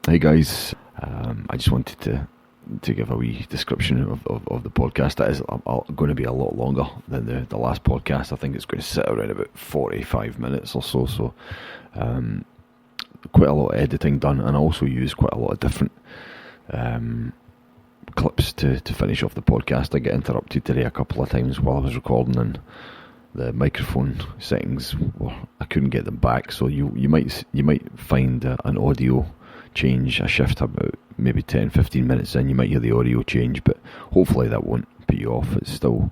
Hey guys, I just wanted to give a wee description of the podcast. That is going to be a lot longer than the last podcast. I think it's going to sit around about 45 minutes or so. So quite a lot of editing done, and I also use quite a lot of different clips to finish off the podcast. I get interrupted today a couple of times while I was recording, and the microphone settings, I couldn't get them back. So you might find an audio change, a shift about maybe 10-15 minutes in. You might hear the audio change, but hopefully that won't put you off. It's still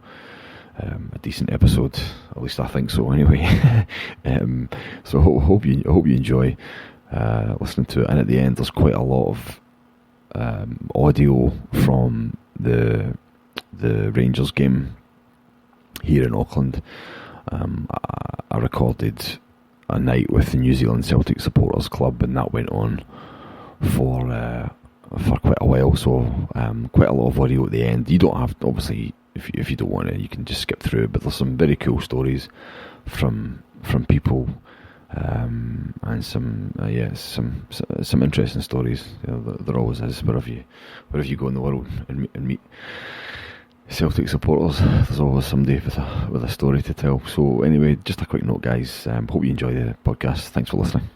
a decent episode, at least I think so anyway. So hope you enjoy listening to it. And at the end there's quite a lot of audio from the Rangers game here in Auckland. I recorded a night with the New Zealand Celtic Supporters Club, and that went on for quite a while, so quite a lot of audio at the end. You don't have, obviously, if you don't want it, you can just skip through it, but there's some very cool stories from people, and some interesting stories. You know, there always is wherever you go in the world and meet Celtic supporters. There's always somebody with a story to tell. So anyway, just a quick note, guys. Hope you enjoy the podcast. Thanks for listening.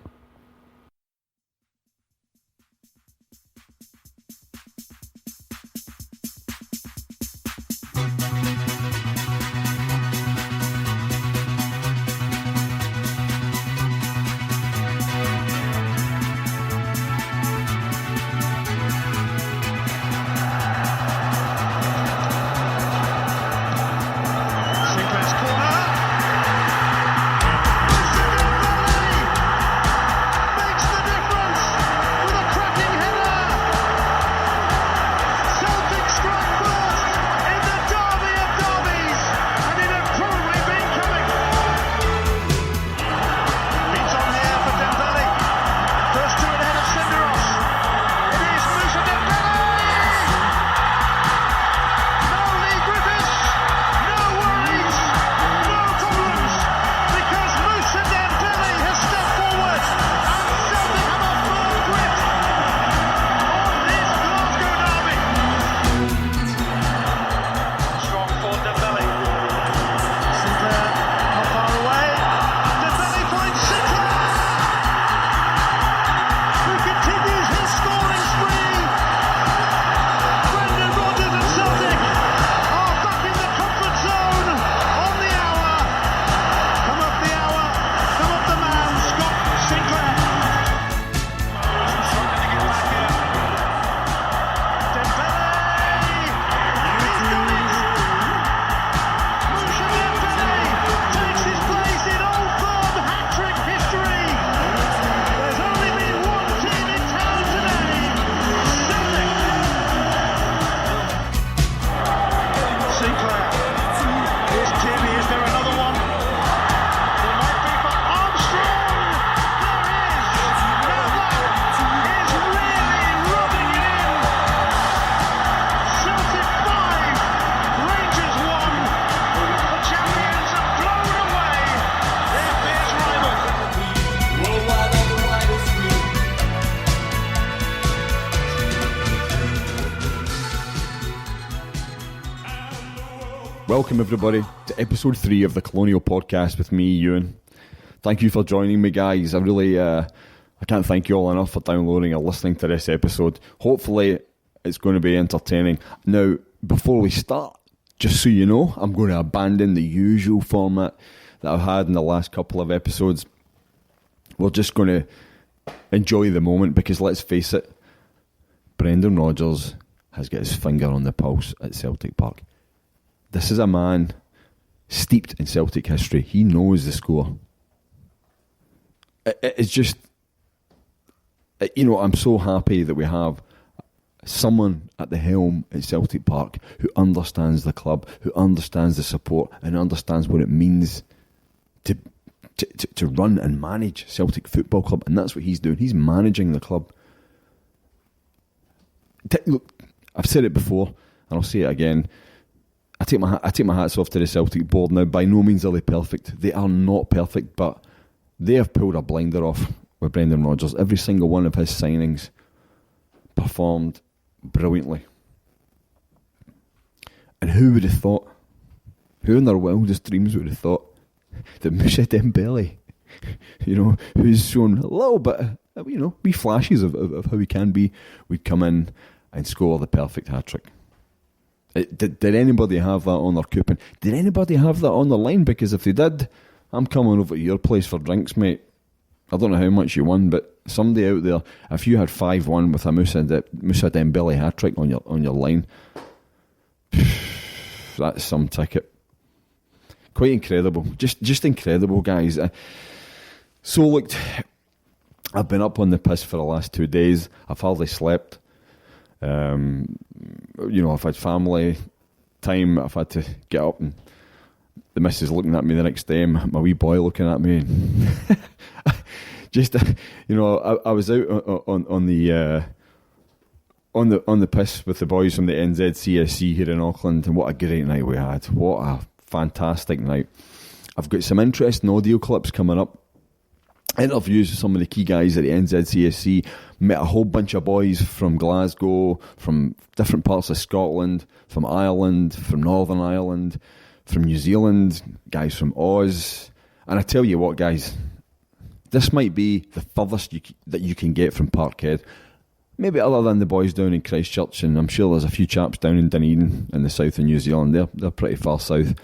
Welcome everybody to episode 3 of the Colonial podcast with me, Ewan. Thank you for joining me, guys. I can't thank you all enough for downloading or listening to this episode. Hopefully it's going to be entertaining. Now, before we start, just so you know, I'm going to abandon the usual format that I've had in the last couple of episodes. We're just going to enjoy the moment, because let's face it, Brendan Rodgers has got his finger on the pulse at Celtic Park. This is a man steeped in Celtic history. He knows the score. It's just, I'm so happy that we have someone at the helm at Celtic Park who understands the club, who understands the support, and understands what it means to run and manage Celtic Football Club. And that's what he's doing. He's managing the club. Look, I've said it before, and I'll say it again. I take my hats off to the Celtic board. Now, by no means are they perfect. They are not perfect, but they have pulled a blinder off with Brendan Rodgers. Every single one of his signings performed brilliantly. And who would have thought, who in their wildest dreams would have thought that Moussa Dembele, who's shown a little bit, wee flashes of how he can be, would come in and score the perfect hat-trick. Did anybody have that on their coupon? Did anybody have that on their line? Because if they did, I'm coming over to your place for drinks, mate. I don't know how much you won, but somebody out there, if you had 5-1 with a Moussa Dembele hat-trick on your line, that's some ticket. Quite incredible. Just incredible, guys. So, look, I've been up on the piss for the last 2 days. I've hardly slept. I've had family time. I've had to get up, and the missus looking at me the next day, my wee boy looking at me. I was out on the piss with the boys from the NZCSC here in Auckland, and what a great night we had. What a fantastic night. I've got some interesting audio clips coming up. Interviews with some of the key guys at the NZCSC. Met a whole bunch of boys from Glasgow, from different parts of Scotland, from Ireland, from Northern Ireland, from New Zealand, guys from Oz. And I tell you what, guys, this might be the furthest that you can get from Parkhead. Maybe other than the boys down in Christchurch, and I'm sure there's a few chaps down in Dunedin in the south of New Zealand. They're pretty far south.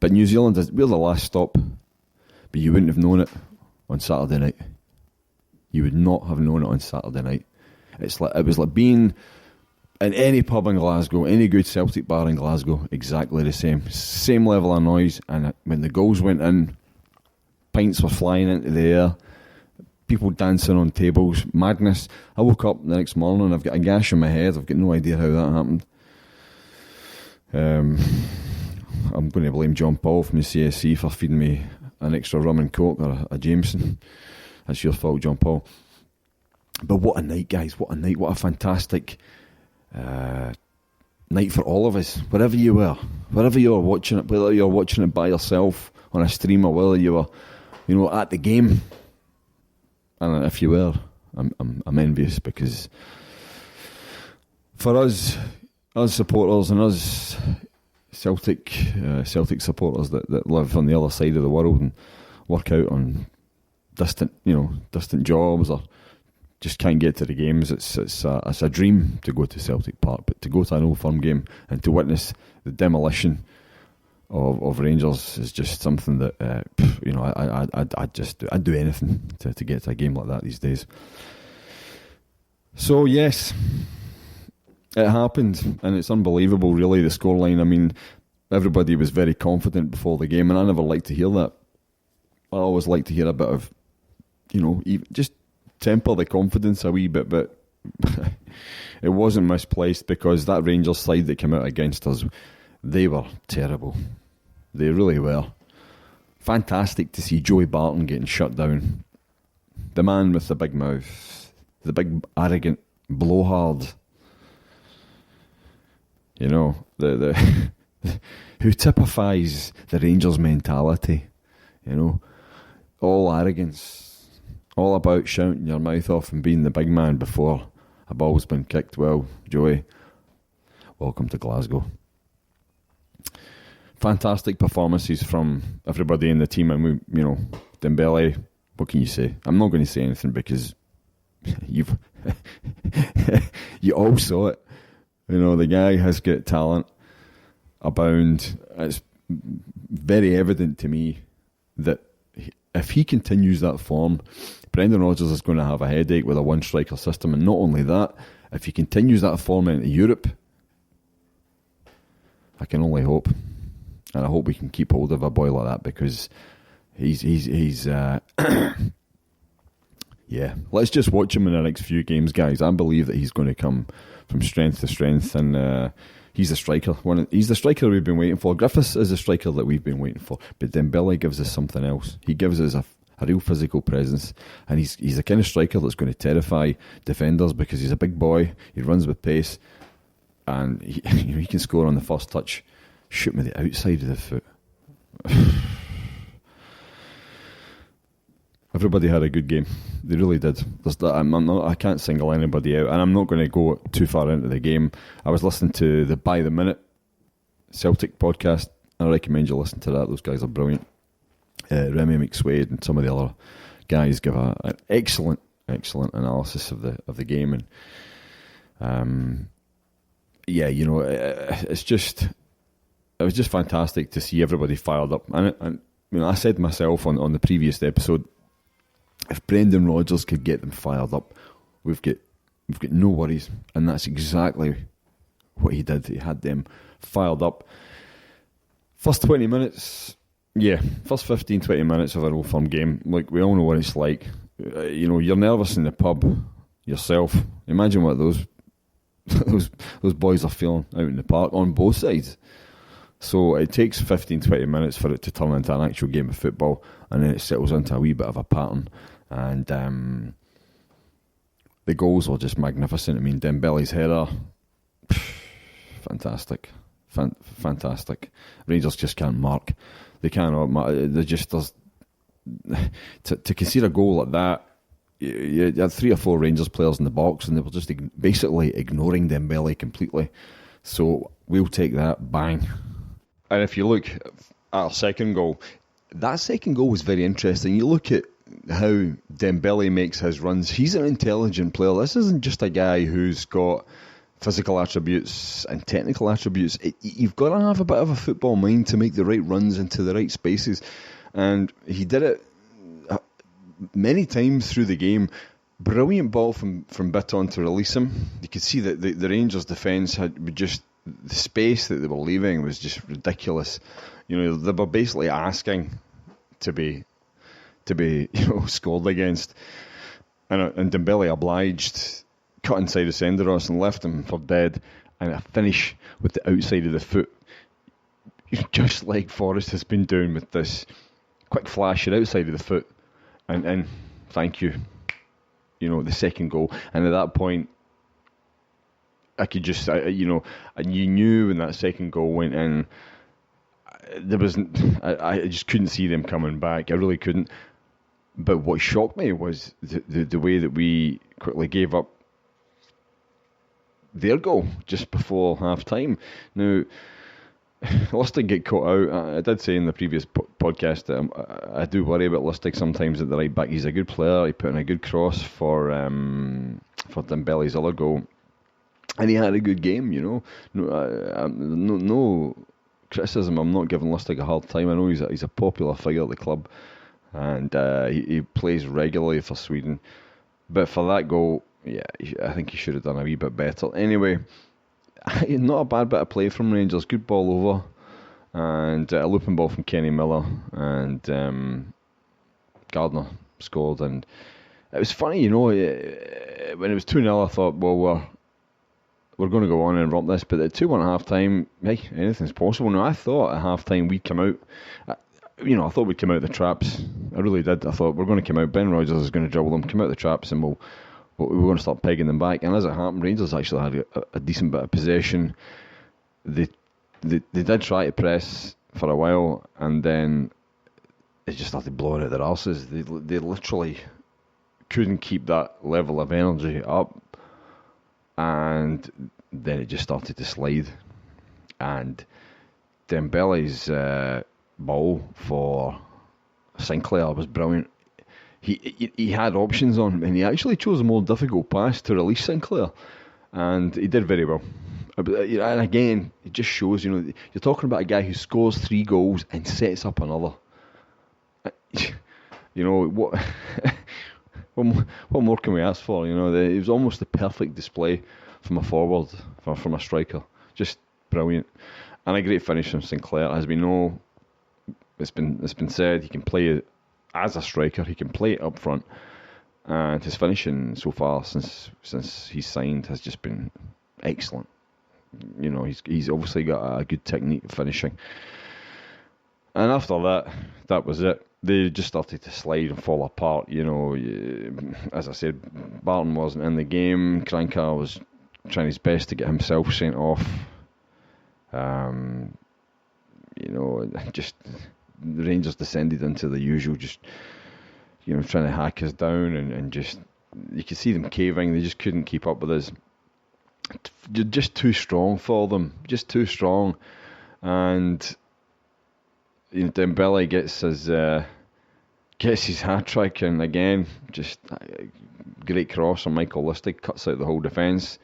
But New Zealand, we're the last stop. But you wouldn't have known it on Saturday night. You would not have known it on Saturday night. It was like being in any pub in Glasgow, any good Celtic bar in Glasgow, exactly the same level of noise. And when the goals went in, pints were flying into the air, people dancing on tables, madness. I woke up the next morning and I've got a gash in my head. I've got no idea how that happened. I'm going to blame John Paul from the CSC for feeding me an extra rum and coke or a Jameson. That's your fault, John Paul. But what a night, guys. What a night. What a fantastic night for all of us. Wherever you were. Wherever you were watching it. Whether you're watching it by yourself on a stream or whether you were, at the game. And if you were, I'm envious, because for us supporters and us Celtic supporters that live on the other side of the world and work out on distant jobs or just can't get to the games, it's a dream to go to Celtic Park. But to go to an Old Firm game and to witness the demolition of Rangers is just something that I'd do anything to get to a game like that these days. So yes, it happened, and it's unbelievable, really, the scoreline. I mean, everybody was very confident before the game, and I never like to hear that. I always like to hear a bit of, even just temper the confidence a wee bit, but it wasn't misplaced, because that Rangers side that came out against us, they were terrible. They really were. Fantastic to see Joey Barton getting shut down. The man with the big mouth, the big arrogant blowhard. The who typifies the Rangers mentality. All arrogance, all about shouting your mouth off and being the big man before a ball's been kicked. Well, Joey, welcome to Glasgow. Fantastic performances from everybody in the team, and Dembele. What can you say? I'm not going to say anything, because you all saw it. The guy has got talent abound. It's very evident to me that if he continues that form, Brendan Rodgers is going to have a headache with a one-striker system. And not only that, if he continues that form into Europe, I can only hope. And I hope we can keep hold of a boy like that, because he's yeah. Let's just watch him in the next few games, guys. I believe that he's going to come from strength to strength, and he's the striker. He's the striker we've been waiting for. Griffiths is the striker that we've been waiting for, but Dembele gives us something else. He gives us a real physical presence, and he's the kind of striker that's going to terrify defenders, because he's a big boy. He runs with pace, and he can score on the first touch. Shoot me the outside of the foot. Everybody had a good game. They really did. I can't single anybody out, and I'm not going to go too far into the game. I was listening to the By the Minute Celtic podcast. I recommend you listen to that. Those guys are brilliant. Remy McSwade and some of the other guys give an excellent analysis of the game, and it was just fantastic to see everybody fired up. And I said myself on the previous episode, if Brendan Rodgers could get them fired up, we've got no worries, and that's exactly what he did. He had them fired up. First 20 minutes, first 15, 20 minutes of an Old Firm game, like we all know what it's like. You're nervous in the pub yourself. Imagine what those boys are feeling out in the park on both sides. So it takes 15, 20 minutes for it to turn into an actual game of football, and then it settles into a wee bit of a pattern. And the goals were just magnificent. I mean, Dembele's header, fantastic. Fantastic. Rangers just can't mark. They cannot mark. To concede a goal like that, you had 3 or 4 Rangers players in the box, and they were just basically ignoring Dembele completely. So we'll take that, bang. And if you look at our second goal, that second goal was very interesting. You look at how Dembele makes his runs. He's an intelligent player. This isn't just a guy who's got physical attributes and technical attributes. You've got to have a bit of a football mind to make the right runs into the right spaces. And he did it many times through the game. Brilliant ball from Bitton to release him. You could see that the Rangers defence had just, the space that they were leaving was just ridiculous. They were basically asking to be scored against, and Dembele obliged, cut inside the Senderos and left him for dead, and a finish with the outside of the foot, just like Forrest has been doing with this quick flash at outside of the foot, and thank you, the second goal. And at that point, I could just, and you knew when that second goal went in, I just couldn't see them coming back. I really couldn't. But what shocked me was the way that we quickly gave up their goal just before half time. Now, Lustig get caught out. I did say in the previous podcast that I do worry about Lustig sometimes at the right back. He's a good player. He put in a good cross for Dembele's other goal, and he had a good game. No criticism. I'm not giving Lustig a hard time. I know he's a popular figure at the club, and he plays regularly for Sweden. But for that goal, I think he should have done a wee bit better. Anyway, not a bad bit of play from Rangers. Good ball over, and a looping ball from Kenny Miller, and Gardner scored. And it was funny, when it was 2-0, I thought, well, we're going to go on and romp this. But at 2-1 at half time, hey, anything's possible. Now, I thought at half time we'd come out. I thought we'd come out the traps. I really did. I thought we're going to come out. Ben Rodgers is going to dribble them, come out the traps, and we're going to start pegging them back. And as it happened, Rangers actually had a decent bit of possession. They did try to press for a while, and then they just started blowing at their arses. They literally couldn't keep that level of energy up, and then it just started to slide. And Dembele's ball for Sinclair was brilliant. He had options on, and he actually chose a more difficult pass to release Sinclair, and he did very well. And again, it just shows, you're talking about a guy who scores 3 goals and sets up another. What more can we ask for? It was almost the perfect display from a forward, from a striker. Just brilliant, and a great finish from Sinclair. As we know, it's been said, he can play as a striker, he can play up front, and his finishing so far since he's signed has just been excellent. He's obviously got a good technique of finishing. And after that was it. They just started to slide and fall apart. As I said, Barton wasn't in the game. Krankar was trying his best to get himself sent off. Just the Rangers descended into the usual, just trying to hack us down, and just, you could see them caving. They just couldn't keep up with us. Just too strong for them, just too strong. And Dembele gets his hat trick, and again, just great cross on Michael Lustig, cuts out the whole defence.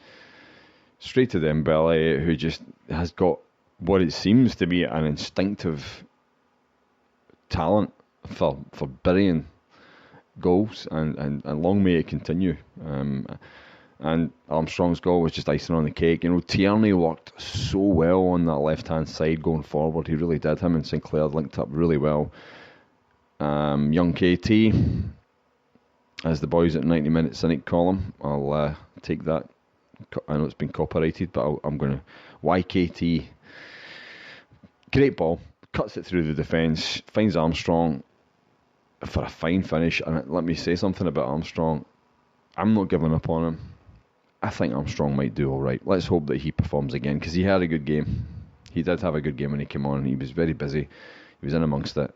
Straight to Dembele, who just has got what it seems to be an instinctive talent for burying goals, and long may it continue. And Armstrong's goal was just icing on the cake. Tierney worked so well on that left-hand side going forward. He really did. Him and Sinclair linked up really well. Young KT, as the boys at 90 minutes cynic call him. I'll take that. I know it's been copyrighted, but I'm going to... YKT. Great ball. Cuts it through the defence. Finds Armstrong for a fine finish. And let me say something about Armstrong. I'm not giving up on him. I think Armstrong might do all right. Let's hope that he performs again, because he had a good game. He did have a good game when he came on. He was very busy. He was in amongst it.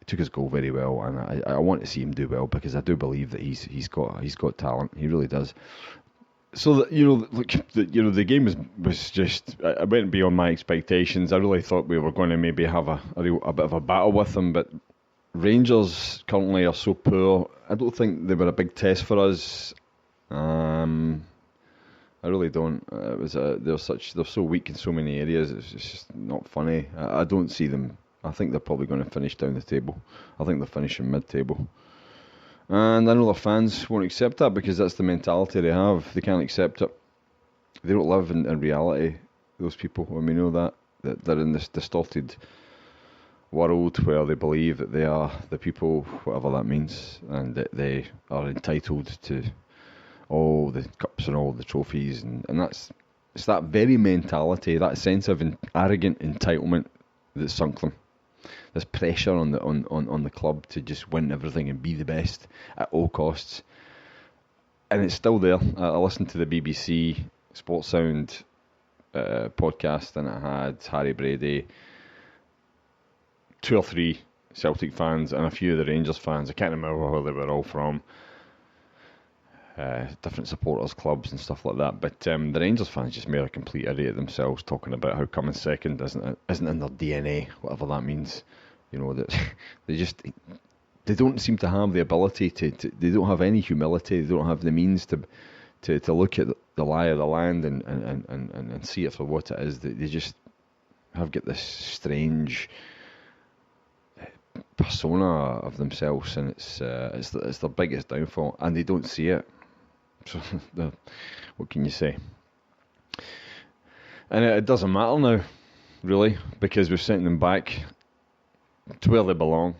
Took his goal very well, and I want to see him do well, because I do believe that he's got talent. He really does. So the game was just, it went beyond my expectations. I really thought we were going to maybe have a bit of a battle with them, but Rangers currently are so poor. I don't think they were a big test for us. I really don't. They're so weak in so many areas. It's just not funny. I don't see them. I think they're probably going to finish down the table. I think they're finishing mid-table. And I know their fans won't accept that, because that's the mentality they have. They can't accept it. They don't live in reality, those people. When we know that they're in this distorted world where they believe that they are the people, whatever that means, and that they are entitled to all the cups and all the trophies, and it's that very mentality, that sense of arrogant entitlement that sunk them. This pressure on the club to just win everything and be the best at all costs, and it's still there. I listened to the BBC Sports Sound podcast, and it had Harry Brady, 2 or 3 Celtic fans, and a few of the Rangers fans. I can't remember where they were all from. Different supporters clubs and stuff like that, but the Rangers fans just made a complete idiot themselves, talking about how coming second isn't in their DNA, whatever that means. That they don't seem to have the ability to they don't have any humility. They don't have the means to look at the lie of the land and see it for what it is. They just have got this strange persona of themselves, and it's their biggest downfall, and they don't see it. So, what can you say? And it doesn't matter now, really, because we've sent them back to where they belong,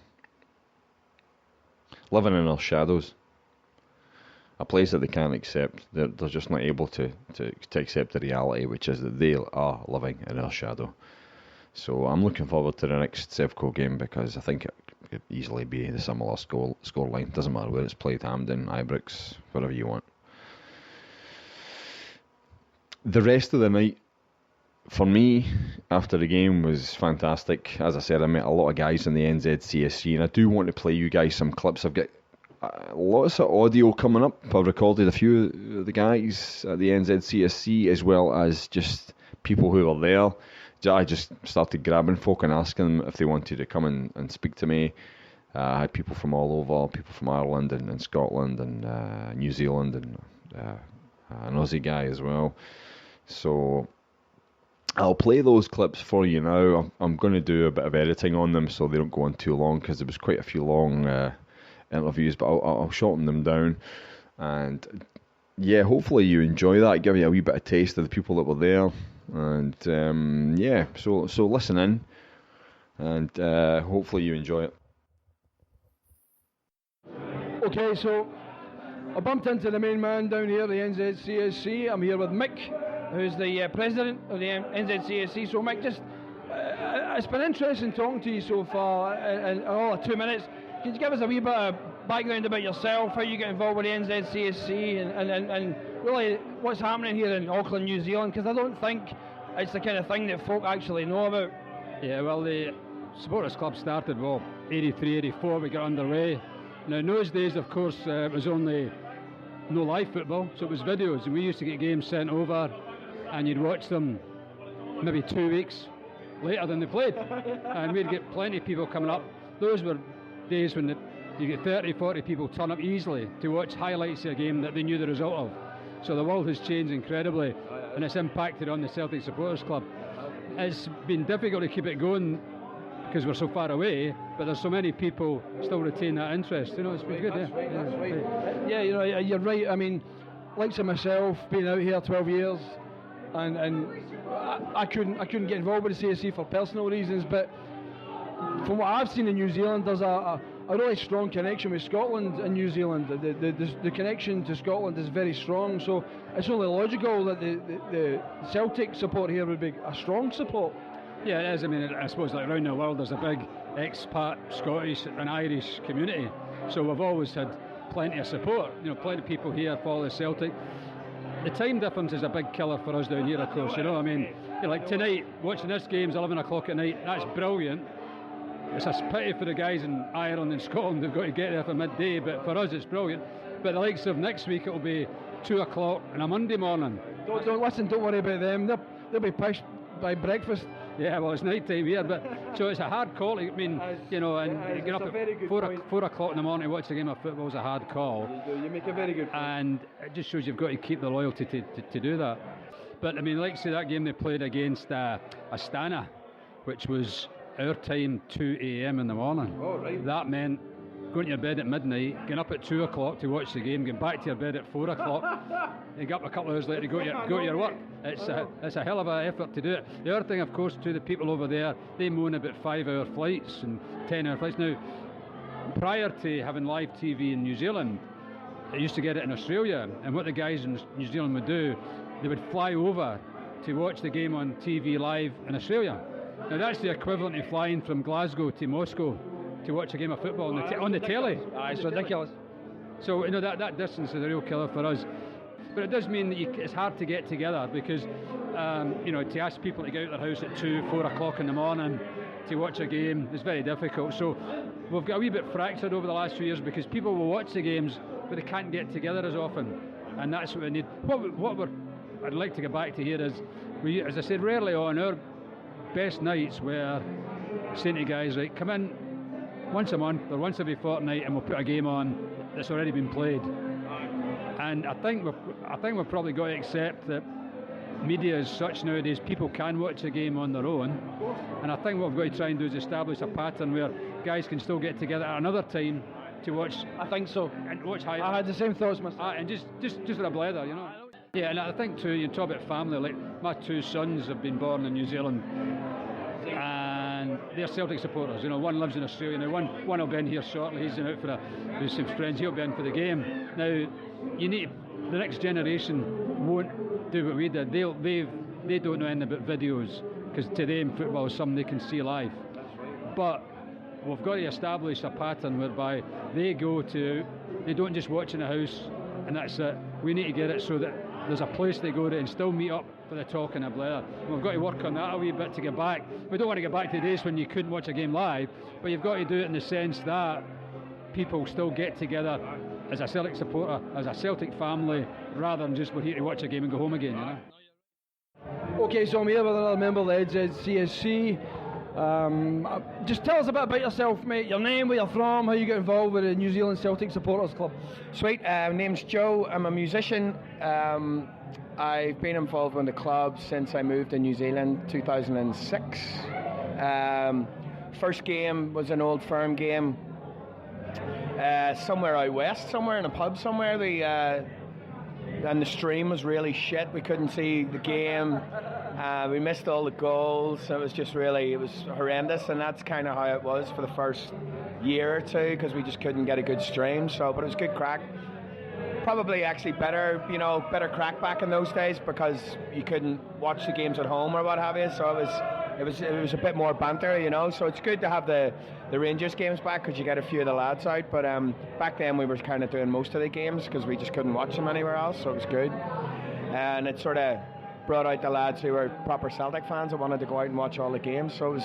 living in our shadows, a place that they can't accept. They're just not able to accept the reality, which is that they are living in our shadow. So I'm looking forward to the next Sevco game, because I think it could easily be the similar score line. Doesn't matter where it's played, Hampden, Ibrox, wherever you want. The rest of the night, for me, after the game, was fantastic. As I said, I met a lot of guys in the NZCSC, and I do want to play you guys some clips. I've got lots of audio coming up. I've recorded a few of the guys at the NZCSC, as well as just people who were there. I just started grabbing folk and asking them if they wanted to come and speak to me. I had people from all over, people from Ireland and Scotland and New Zealand, and an Aussie guy as well. So I'll play those clips for you now. I'm going to do a bit of editing on them so they don't go on too long, because there was quite a few long interviews, but I'll shorten them down. And yeah, hopefully you enjoy that. Give you a wee bit of taste of the people that were there. And so listen in, and hopefully you enjoy it. Okay, so I bumped into the main man down here, the NZCSC. I'm here with Mick, who's the president of the NZCSC. So Mick, just it's been interesting talking to you so far in all of 2 minutes. Can you give us a wee bit of background about yourself, how you get involved with the NZCSC, and really what's happening here in Auckland, New Zealand? Because I don't think it's the kind of thing that folk actually know about. Yeah, well, the supporters club started, 83, 84, we got underway. Now in those days, of course, it was only no live football, so it was videos, and we used to get games sent over, and you'd watch them maybe 2 weeks later than they played, and we'd get plenty of people coming up. Those were days when you get 30, 40 people turn up easily to watch highlights of a game that they knew the result of. So the world has changed incredibly, and it's impacted on the Celtic Supporters Club. It's been difficult to keep it going because we're so far away, but there's so many people still retain that interest. You know, it's been good. Yeah, you know, you're right. I mean, like myself, being out here 12 years, and I couldn't get involved with the CSC for personal reasons, but from what I've seen in New Zealand, there's a really strong connection with Scotland and New Zealand. The connection to Scotland is very strong, so it's only logical that the Celtic support here would be a strong support. Yeah, it is. I mean, I suppose like around the world there's a big expat Scottish and Irish community, so we've always had plenty of support. You know, plenty of people here follow the Celtic. The time difference is a big killer for us down here, of course. You know, I mean, you know, like tonight, watching this game's 11 o'clock at night. That's brilliant. It's a pity for the guys in Ireland and Scotland who've got to get there for midday, but for us it's brilliant. But the likes of next week, it'll be 2 o'clock on a Monday morning. Don't listen, don't worry about them. They'll be pushed by breakfast. Yeah, well, it's night time here, but so it's a hard call. I mean, you know, and you get up at 4 o'clock in the morning to watch a game of football is a hard call. You make a very good point. And it just shows you've got to keep the loyalty to do that. But I mean, like say that game they played against Astana, which was our time 2 a.m. in the morning. Oh, right. That meant going to your bed at midnight, getting up at 2 o'clock to watch the game, getting back to your bed at 4 o'clock, and get up a couple of hours later to go to your work. It's a hell of an effort to do it. The other thing, of course, to the people over there, they moan about 5-hour flights and 10-hour flights. Now, prior to having live TV in New Zealand, I used to get it in Australia, and what the guys in New Zealand would do, they would fly over to watch the game on TV live in Australia. Now that's the equivalent of flying from Glasgow to Moscow to watch a game of football on the telly. It's ridiculous. So you know that distance is a real killer for us. But it does mean that it's hard to get together because you know, to ask people to get out of their house at 2, 4 o'clock in the morning to watch a game is very difficult. So we've got a wee bit fractured over the last few years because people will watch the games but they can't get together as often, and that's what we need. I'd like to get back to here is as I said, rarely on our best nights where saying to guys, right, come in once a month or once every fortnight and we'll put a game on that's already been played. And I think we've probably got to accept that media is such nowadays, people can watch a game on their own, and I think what we've got to try and do is establish a pattern where guys can still get together at another time to watch. I think so. And watch highlights. I had the same thoughts myself. And just for a blether, you know. Yeah, and I think too, you talk about family, like my 2 sons have been born in New Zealand and they're Celtic supporters. You know, one lives in Australia now, one will be in here shortly, he's in out with some friends, he'll be in for the game. Now, the next generation won't do what we did. They don't know anything about videos because to them football is something they can see live. But we've got to establish a pattern whereby they don't just watch in the house and that's it. We need to get it so that there's a place they go to and still meet up for the talk and a blether. We've got to work on that a wee bit to get back. We don't want to get back to the days when you couldn't watch a game live, but you've got to do it in the sense that people still get together as a Celtic supporter, as a Celtic family, rather than just we're here to watch a game and go home again, you know. Okay, so I'm here with another member of the NZCSC. Just tell us a bit about yourself, mate. Your name, where you're from, how you got involved with the New Zealand Celtic Supporters Club. Sweet. Name's Joe. I'm a musician. I've been involved in the club since I moved to New Zealand, 2006. First game was an Old Firm game, somewhere out west, somewhere in a pub somewhere. And the stream was really shit. We couldn't see the game. We missed all the goals. It was horrendous, and that's kind of how it was for the first year or two because we just couldn't get a good stream. But it was good crack. Probably actually better crack back in those days because you couldn't watch the games at home or what have you. So it was a bit more banter, you know. So it's good to have the Rangers games back because you get a few of the lads out. But back then we were kind of doing most of the games because we just couldn't watch them anywhere else. So it was good, and it sort of brought out the lads who were proper Celtic fans and wanted to go out and watch all the games. So it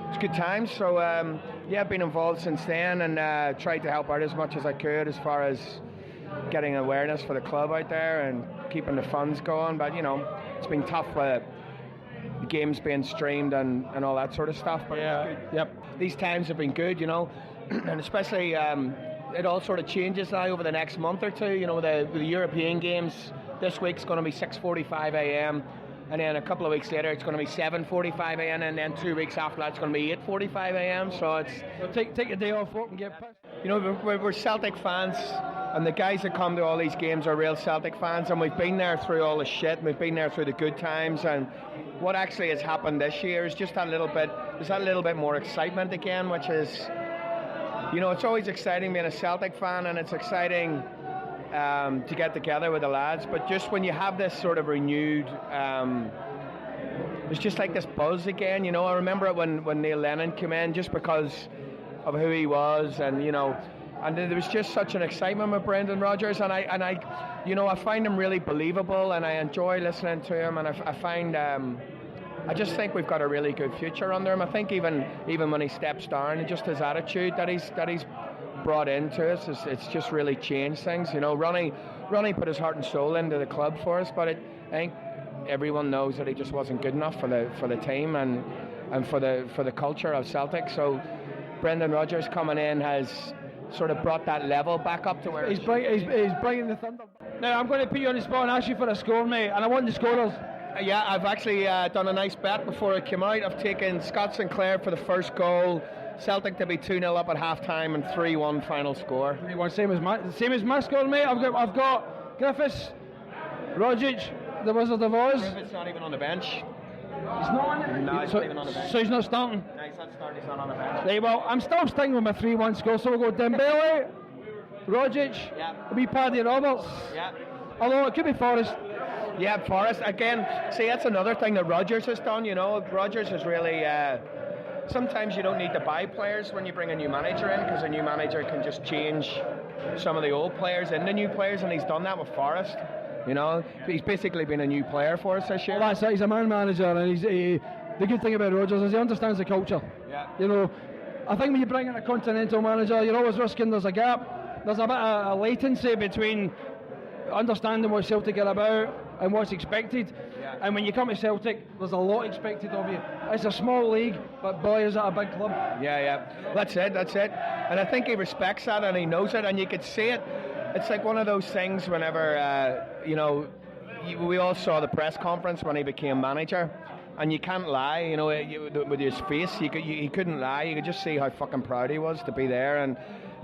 it's good times. So I've been involved since then and tried to help out as much as I could as far as getting awareness for the club out there and keeping the funds going. But it's been tough with the games being streamed and all that sort of stuff. But these times have been good, and especially it all sort of changes now over the next month or two. The European games this week's going to be 6:45 a.m. and then a couple of weeks later it's going to be 7:45 a.m. and then 2 weeks after that it's going to be 8:45 a.m. So take a day off work and get pissed. We're Celtic fans, and the guys that come to all these games are real Celtic fans, and we've been there through all the shit, we've been there through the good times, and what actually has happened this year is just there's that little bit more excitement again, which is, it's always exciting being a Celtic fan, and it's exciting to get together with the lads, but just when you have this sort of renewed, it's just like this buzz again. I remember it when Neil Lennon came in, just because of who he was, and and there was just such an excitement with Brendan Rodgers, and I find him really believable, and I enjoy listening to him, and I find I just think we've got a really good future under him. I think even when he steps down, just his attitude that he's brought into us, it's just really changed things. Ronnie put his heart and soul into the club for us, but I think everyone knows that he just wasn't good enough for the team and for the culture of Celtic. So Brendan Rodgers coming in has sort of brought that level back up to where he's bringing the thunder. Now I'm going to put you on the spot and ask you for a score, mate, and I want the scorers. Yeah, I've actually done a nice bet before it came out. I've taken Scott Sinclair for the first goal, Celtic to be 2-0 up at half time, and 3-1 final score. 3-1, same as my score, mate. I've got Griffiths, Rogic, the Wizard of Oz. Griffiths not even on the bench. He's not on it? No, he's not even on the bench. So he's not starting? No, he's not starting, he's not on the bench. Right, well, I'm still sticking with my 3-1 score, so we'll go Dembele, Rogic, a wee Paddy Roberts. Yeah. Although it could be Forrest. Yeah, Forrest. Again, see, that's another thing that Rodgers has done, Rodgers has really... sometimes you don't need to buy players when you bring a new manager in, because a new manager can just change some of the old players into new players, and he's done that with Forrest. He's basically been a new player for us this year. Well, that's it. He's a man manager, and the good thing about Rodgers is he understands the culture. Yeah. I think when you bring in a continental manager, you're always risking there's a gap. There's a bit of a latency between understanding what Celtic are about and what's expected. Yeah. And when you come to Celtic, there's a lot expected of you. It's a small league, but boy, is it a big club. Yeah. That's it. And I think he respects that, and he knows it, and you could see it. It's like one of those things whenever, we all saw the press conference when he became manager, and you can't lie, with his face, he couldn't lie. You could just see how fucking proud he was to be there. And,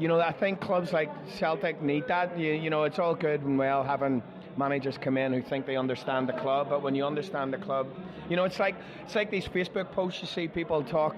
I think clubs like Celtic need that. It's all good and well having managers come in who think they understand the club, but when you understand the club, it's like these Facebook posts you see people talk,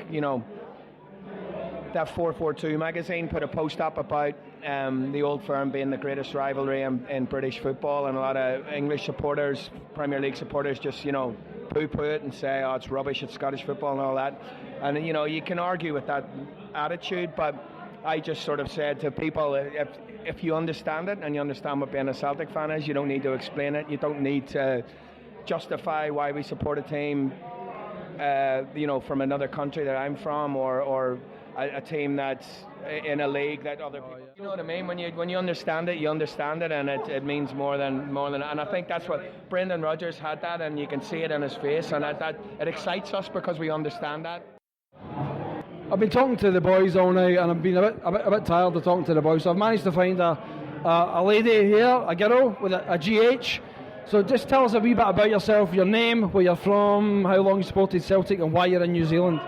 that 442 magazine put a post up about the Old Firm being the greatest rivalry in British football, and a lot of English supporters, Premier League supporters, just poo-poo it and say, oh, it's rubbish, it's Scottish football and all that. And you can argue with that attitude, but I just sort of said to people, if you understand it and you understand what being a Celtic fan is, you don't need to explain it. You don't need to justify why we support a team from another country that I'm from, or a team that's in a league that other people. You know what I mean? When you understand it, you understand it, and it means more than. And I think that's what Brendan Rodgers had that, and you can see it in his face, and that it excites us because we understand that. I've been talking to the boys all night, and I've been a bit tired of talking to the boys. So I've managed to find a lady here, a girl with a GH. So just tell us a wee bit about yourself, your name, where you're from, how long you supported Celtic, and why you're in New Zealand.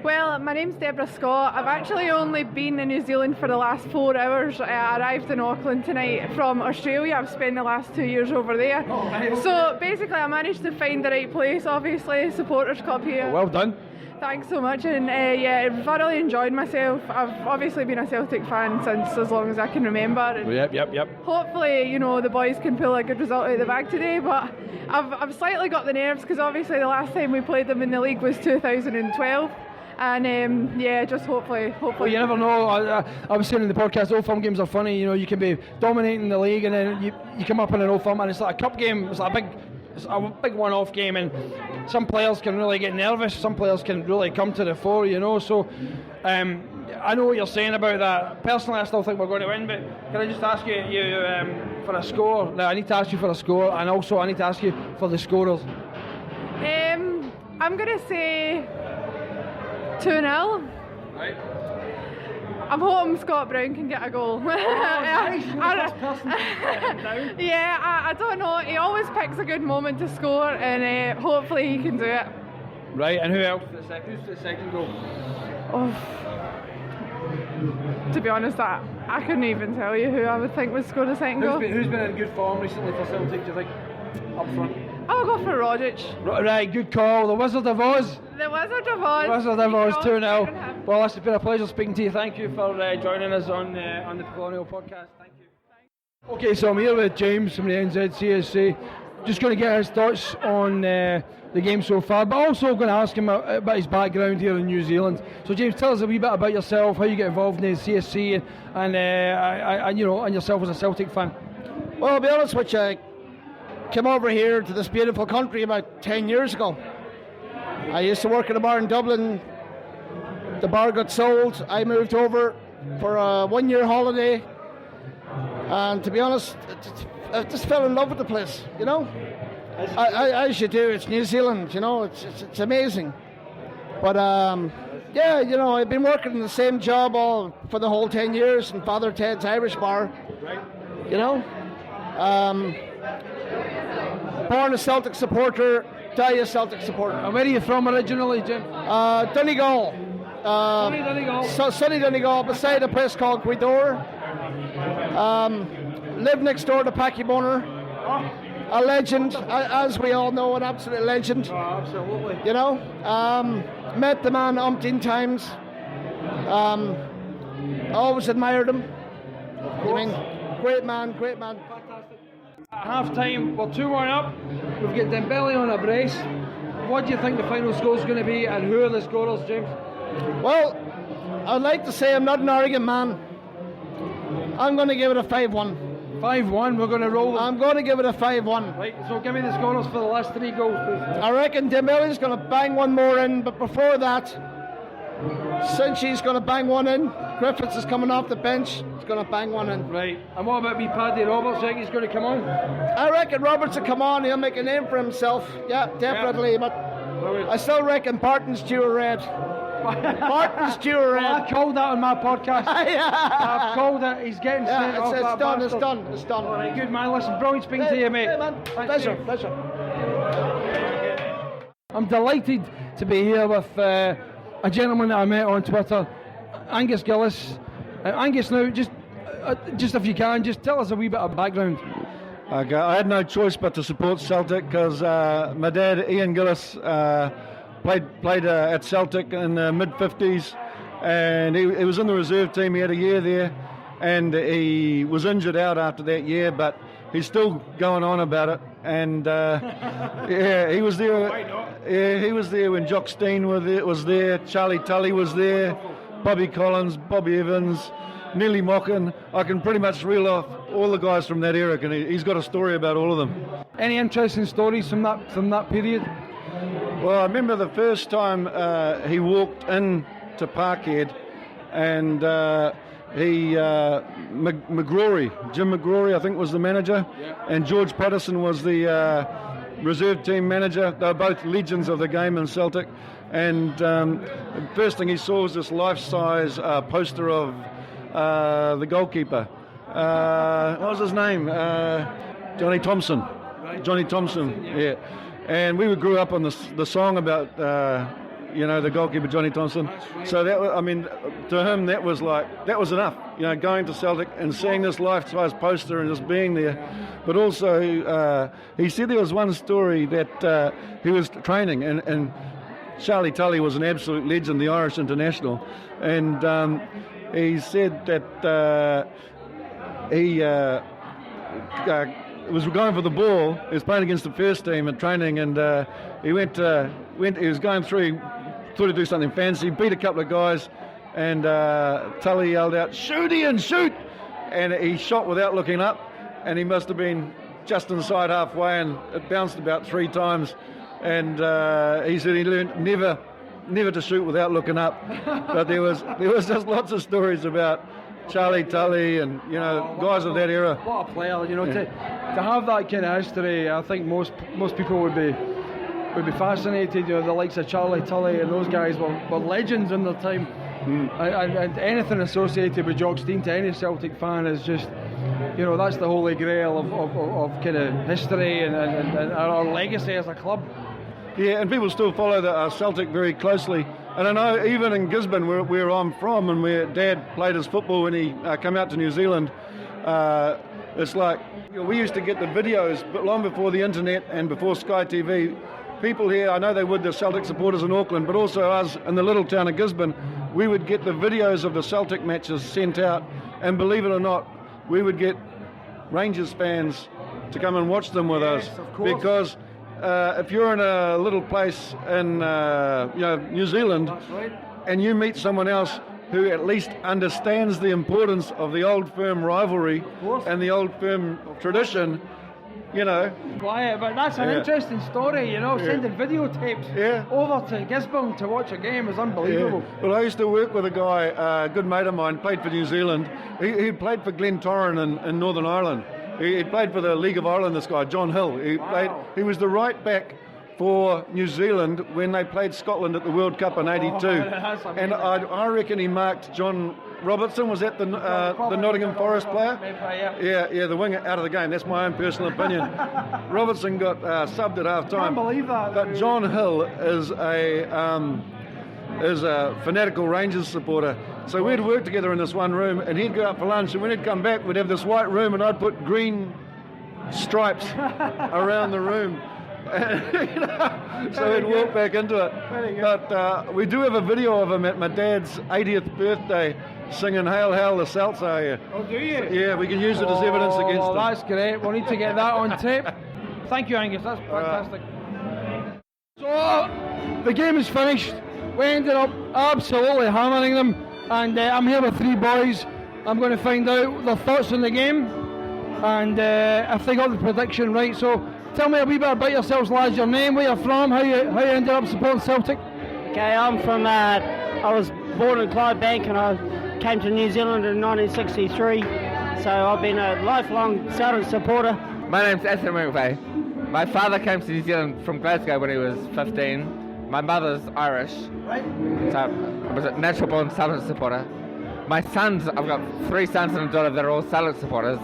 Well, my name's Deborah Scott. I've actually only been in New Zealand for the last 4 hours. I arrived in Auckland tonight from Australia. I've spent the last 2 years over there. So basically I managed to find the right place, obviously, Supporters Club here. Oh, well done. Thanks so much, and I thoroughly enjoyed myself. I've obviously been a Celtic fan since as long as I can remember. And Yep. hopefully, the boys can pull a good result out of the bag today, but I've slightly got the nerves because obviously the last time we played them in the league was 2012. And just hopefully. Well, you never know. I was saying in the podcast, Old Firm games are funny. You can be dominating the league, and then you come up in an Old Firm, and it's like a cup game. It's like a big it's a big one-off game, and some players can really get nervous, some players can really come to the fore, you know. So I know what you're saying about that. Personally, I still think we're going to win, but can I just ask you for a score? Now, I need to ask you for a score, and also I need to ask you for the scorers. I'm going to say 2-0. Right. I'm hoping Scott Brown can get a goal. Nice. Yeah, I don't know. He always picks a good moment to score, and hopefully he can do it. Right, and who else for the second? Who's for the second goal? Oh, to be honest, I couldn't even tell you who I would think would score the second goal. Who's been in good form recently for Celtic, do you think, up front? I'll go for Rogic. Right, good call. The Wizard of Oz. The Wizard of Oz. Wizard of Oz, 2-0. Well, it's been a pleasure speaking to you. Thank you for joining us on the Colonial podcast. Thank you. Okay, so I'm here with James from the NZCSC. Just going to get his thoughts on the game so far, but also going to ask him about his background here in New Zealand. So, James, tell us a wee bit about yourself, how you get involved in the CSC, and yourself as a Celtic fan. Well, I'll be honest with you, I came over here to this beautiful country about 10 years ago. I used to work at a bar in Dublin. The bar got sold. I moved over for a 1-year holiday, and to be honest, I just fell in love with the place, you know. As you do, it's New Zealand, you know, it's amazing. But yeah, you know, I've been working in the same job for the whole 10 years in Father Ted's Irish Bar, right? You know, born a Celtic supporter, die a Celtic supporter. And where are you from originally, Jim? Donegal. Sunny Donegal. Sunny Donegal, beside a place called Gweedore. Lived next door to Packy Boner. A legend, as we all know, an absolute legend. Oh, absolutely. You know, met the man umpteen times. Always admired him. I mean, great man. Fantastic. At half time, we're 2-1 up. We've got Dembele on a brace. What do you think the final score is going to be, and who are the scorers, James? Well, I'd like to say I'm not an arrogant man. I'm going to give it a 5-1. 5-1, we're going to roll them. I'm going to give it a 5-1. Right, so give me the scorers for the last 3 goals, please. I reckon Dembele's going to bang one more in, but before that, Sinchi's going to bang one in. Griffiths is coming off the bench. He's going to bang one in. Right, and what about me, Paddy Roberts? I think he's going to come on. I reckon Roberts will come on. He'll make a name for himself. Yeah, definitely. Yeah. But I still reckon Barton's due a red. Barton's due a red. Well, I called that on my podcast. I've called it. He's getting sent off. It's done. All right, good man. Listen, brilliant speaking to you, mate. Hey, man. Pleasure. I'm delighted to be here with a gentleman that I met on Twitter, Angus Gillis. Angus, now, just if you can, just tell us a wee bit of background. Okay, I had no choice but to support Celtic because my dad, Ian Gillis, played at Celtic in the mid-50s, and he was in the reserve team. He had a year there, and he was injured out after that year, but he's still going on about it. And yeah, he was there. Yeah, he was there when Jock Stein was there. Charlie Tully was there. Bobby Collins, Bobby Evans, Neely Mockin. I can pretty much reel off all the guys from that era, and he's got a story about all of them. Any interesting stories from that period? Well, I remember the first time he walked into Parkhead, and Jim McGrory, I think, was the manager, and George Patterson was the reserve team manager. They were both legends of the game in Celtic, and the first thing he saw was this life-size poster of the goalkeeper. What was his name? Johnny Thompson. Right. Johnny Thompson, yeah. And we grew up on the song about the goalkeeper Johnny Thompson. So that was, I mean, to him that was enough. Going to Celtic and seeing this life-size poster and just being there. But also he said there was one story that he was training, and Charlie Tully was an absolute legend, the Irish international, and he said that he was going for the ball. He was playing against the first team at training, and he went. He was going through. He thought he'd do something fancy. Beat a couple of guys, and Tully yelled out, "Shoot, Ian, shoot!" And he shot without looking up, and he must have been just inside halfway, and it bounced about 3 times. And he said he learned never to shoot without looking up. But there was just lots of stories about Charlie Tully and guys of that era. What a player, to have that kind of history. I think most people would be fascinated. The likes of Charlie Tully and those guys were legends in their time. And anything associated with Jock Stein to any Celtic fan is just, that's the holy grail of kind of history and our legacy as a club. Yeah, and people still follow the Celtic very closely. And I know even in Gisborne, where I'm from, and where Dad played his football when he came out to New Zealand, it's like we used to get the videos, but long before the internet and before Sky TV. People here, I know they would, the Celtic supporters in Auckland, but also us in the little town of Gisborne, we would get the videos of the Celtic matches sent out, and believe it or not, we would get Rangers fans to come and watch them with us. Because if you're in a little place in New Zealand, and you meet someone else who at least understands the importance of the old firm rivalry and the old firm tradition, Quiet, but that's an interesting story, sending videotapes over to Gisborne to watch a game is unbelievable. Yeah. Well, I used to work with a guy, a good mate of mine, played for New Zealand. He played for Glentoran in Northern Ireland. He played for the League of Ireland, this guy, John Hill. He was the right back for New Zealand when they played Scotland at the World Cup in '82. And I reckon he marked John Robertson. Was that the Nottingham Forest player? Yeah, the winger out of the game. That's my own personal opinion. Robertson got subbed at half time. I can't believe that. But John Hill is a fanatical Rangers supporter. So we'd work together in this one room, and he'd go out for lunch, and when he'd come back, we'd have this white room, and I'd put green stripes around the room. So he'd walk back into it. But we do have a video of him at my dad's 80th birthday singing Hail, Hail the Celts Are You. Oh, do you? Yeah, we can use it as evidence against him. That's great. We'll need to get that on tape. Thank you, Angus. That's fantastic. So, the game is finished. We ended up absolutely hammering them. And I'm here with 3 boys. I'm going to find out their thoughts on the game. And if they got the prediction right. So, tell me a wee bit about yourselves, lads. Your name, where you're from, how you ended up supporting Celtic. Okay, I'm from, I was born in Clydebank and I came to New Zealand in 1963. So I've been a lifelong Celtic supporter. My name's Ethan McVeigh. My father came to New Zealand from Glasgow when he was 15. My mother's Irish. Right. So I was a natural born Celtic supporter. My sons, I've got 3 sons and a daughter that are all Celtic supporters.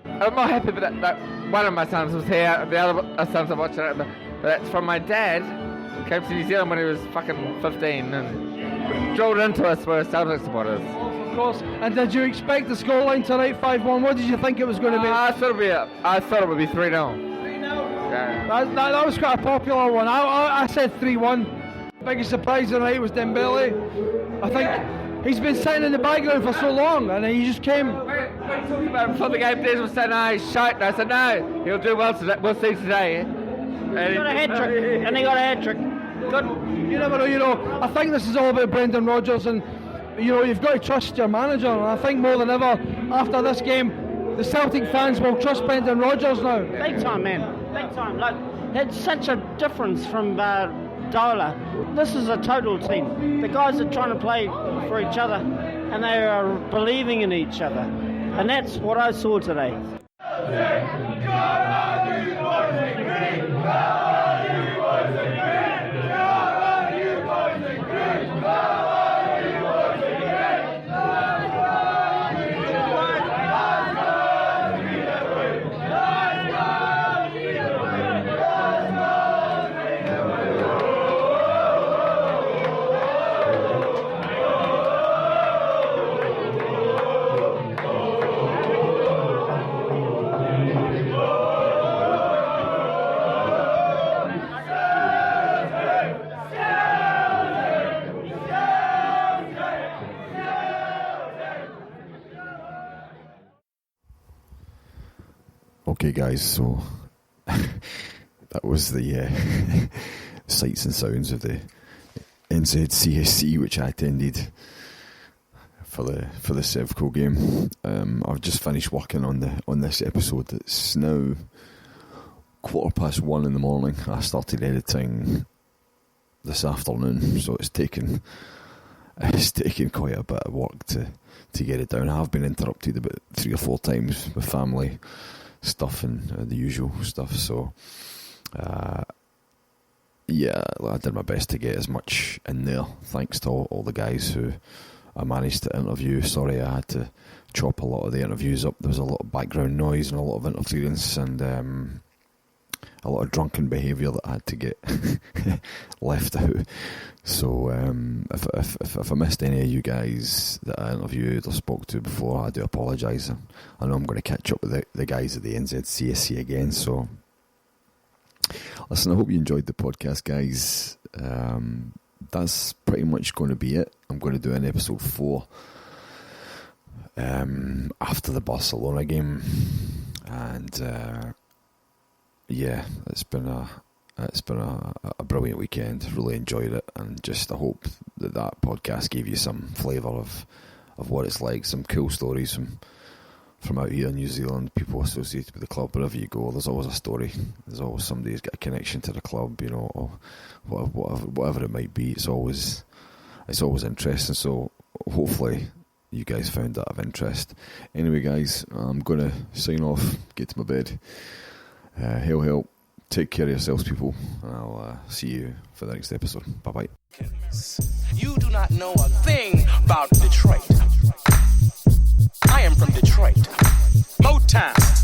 I'm more happy that one of my sons was here, the other sons are watching it, but that's from my dad, who came to New Zealand when he was fucking 15 and drilled into us we're Celtic supporters. Of course. And did you expect the scoreline tonight, 5-1? What did you think it was going to be? I thought it would be 3-0. 3-0? Yeah. That was quite a popular one. I said 3-1. Biggest surprise tonight was Dembele. I think he's been sitting in the background for so long, and he just came. We talked about it before the game. Des was saying, "No, he's shite." And I said, "No, he'll do well today. We'll see today." And he got a hat trick. And he got a hat trick. Good. You never know. I think this is all about Brendan Rodgers, and you've got to trust your manager. And I think more than ever after this game, the Celtic fans will trust Brendan Rodgers now. Big time, man. Big time. Like, it's such a difference from Dola. This is a total team. The guys are trying to play for each other, and they are believing in each other. And that's what I saw today. Okay, guys, so that was the sights and sounds of the NZCSC, which I attended for the Sevco game. I've just finished working on this episode. It's now 1:15 in the morning. I started editing this afternoon, so it's taken quite a bit of work to get it down. I have been interrupted about 3 or 4 times with family stuff and the usual stuff, so yeah, I did my best to get as much in there, thanks to all the guys who I managed to interview. Sorry I had to chop a lot of the interviews up. There was a lot of background noise and a lot of interference and a lot of drunken behaviour that I had to get left out. So if I missed any of you guys that I interviewed or spoke to before, I do apologise. I know I'm going to catch up with the guys at the NZCSC again, so listen, I hope you enjoyed the podcast, guys. That's pretty much going to be it. I'm going to do an episode 4 after the Barcelona game, and yeah, it's been a brilliant weekend. Really enjoyed it, and just I hope that podcast gave you some flavour of what it's like, some cool stories from out here in New Zealand, people associated with the club. Wherever you go, there's always a story. There's always somebody who's got a connection to the club, you know, or whatever it might be. It's always interesting. So hopefully you guys found that of interest. Anyway, guys, I'm going to sign off, get to my bed. Hail. Take care of yourselves, people, and I'll see you for the next episode. Bye-bye. You do not know a thing about Detroit. I am from Detroit. Motown.